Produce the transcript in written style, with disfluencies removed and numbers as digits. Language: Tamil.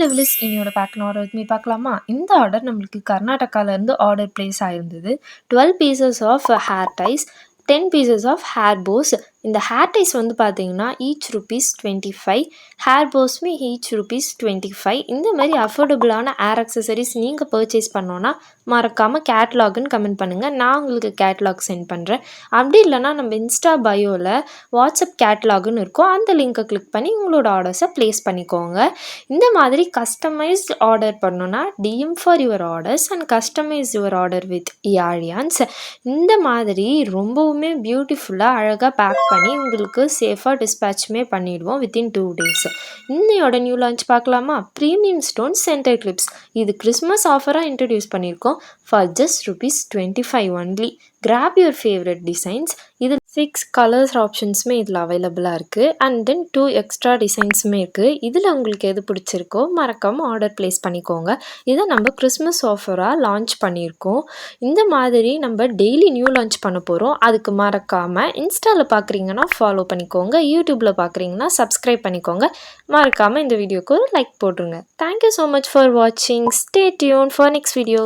லெவலிஸ் என்னோட பேக்கின் ஆர்டர் வித் மீ பார்க்கலாமா? இந்த ஆர்டர் நம்மளுக்கு கர்நாடகாலேருந்து ஆர்டர் ப்ளேஸ் ஆயிருந்தது. 12 pieces of hair ties, 10 pieces of hair bows. இந்த ஹேர் டைஸ் வந்து பார்த்தீங்கன்னா ஈச் ருபீஸ் 25, ஹேர் போஸ்மே ஈச் ருபீஸ் 25. இந்த மாதிரி அஃபோர்டபுளான ஹேர் அக்சசரிஸ் நீங்கள் பர்ச்சேஸ் பண்ணோன்னா மறக்காமல் கேட்லாக்னு கமெண்ட் பண்ணுங்கள். நான் உங்களுக்கு கேட்லாக் சென்ட் பண்ணுறேன். அப்படி இல்லைனா நம்ம இன்ஸ்டா பயோவில் வாட்ஸ்அப் கேட்லாக்னு இருக்கும், அந்த லிங்க்கை கிளிக் பண்ணி உங்களோட ஆர்டர்ஸை ப்ளேஸ் பண்ணிக்கோங்க. இந்த மாதிரி கஸ்டமைஸ்ட் ஆர்டர் பண்ணோன்னா DM for your orders and customise your order with Yaaliyans. இந்த மாதிரி ரொம்பவுமே பியூட்டிஃபுல்லாக அழகாக பேக் பண்ணி உங்களுக்கு சேஃபாக டிஸ்பேச்சுமே பண்ணிவிடுவோம் வித்தின் 2 days. இன்னையோட நியூ லான்ச் பார்க்கலாமா? Premium stone centre clips. இது கிறிஸ்மஸ் ஆஃபராக இன்ட்ரடியூஸ் பண்ணியிருக்கோம் for just ₹25 only. Grab your favourite designs. இது 6 கலர்ஸ் ஆப்ஷன்ஸுமே இதில் அவைலபிளாக இருக்குது அண்ட் தென் 2 எக்ஸ்ட்ரா டிசைன்ஸுமே இருக்குது. இதில் உங்களுக்கு எது பிடிச்சிருக்கோ மறக்காமல் ஆர்டர் ப்ளேஸ் பண்ணிக்கோங்க. இதை நம்ம கிறிஸ்மஸ் ஆஃபராக லான்ச் பண்ணியிருக்கோம். இந்த மாதிரி நம்ம டெய்லி நியூ லான்ச் பண்ண போகிறோம். அதுக்கு மறக்காமல் இன்ஸ்டாவில் பார்க்குறீங்கன்னா ஃபாலோ பண்ணிக்கோங்க, யூடியூப்பில் பார்க்குறீங்கன்னா சப்ஸ்கிரைப் பண்ணிக்கோங்க. மறக்காமல் இந்த வீடியோக்கு ஒரு லைக் போட்டுருங்க. தேங்க்யூ ஸோ மச் ஃபார் வாட்சிங். Stay tune for next video.